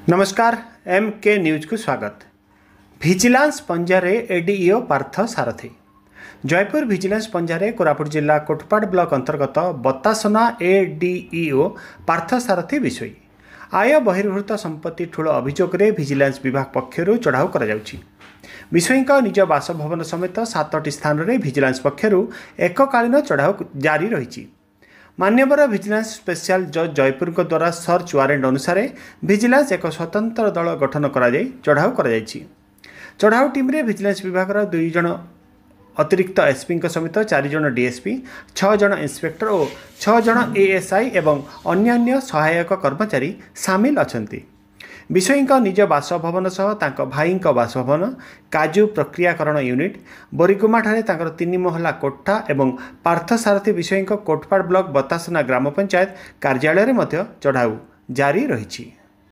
नमस्कार एम के न्यूज को स्वागत। भिजिलांस पंजारे एडीईओ पार्थ सारथी। जयपुर भिजिलांस पंजारे कोरापुट जिला कोटपाड़ ब्लॉक अंतर्गत बतासना एडीईओ पार्थ सारथी विषयी आय बहिर्भूत संपत्ति ठूल अभियोग में भिजिलांस विभाग पक्षर चढ़ाऊ विषयी निज बासभवन समेत 7टी स्थान में भिजिलांस पक्षर एककालीन चढ़ाऊ जारी रही। मान्यवर भिजिलांस स्पेशल जज जयपुर द्वारा सर्च वारेंट अनुसार भिजिलांस एक स्वतंत्र दल गठन कर चढ़ाऊ चढ़ाऊ टीम रे भिजिलांस विभाग 2 जन अतिरिक्त एसपी समेत 4 जन डीएसपी 6 जन इंस्पेक्टर और 6 जन एएसआई एवं अन्य सहायक कर्मचारी सामिल अछंती। विषयी निज बासभवन सह तांको भाई बासभवन काजू प्रक्रियाकरण यूनिट बोरीगुमा ठारे 3 महला कोठा एवं पार्थ सारथी विषयी कोटपाड़ ब्लॉक बतासना ग्राम पंचायत कार्यालय में चढ़ाऊ जारी रही।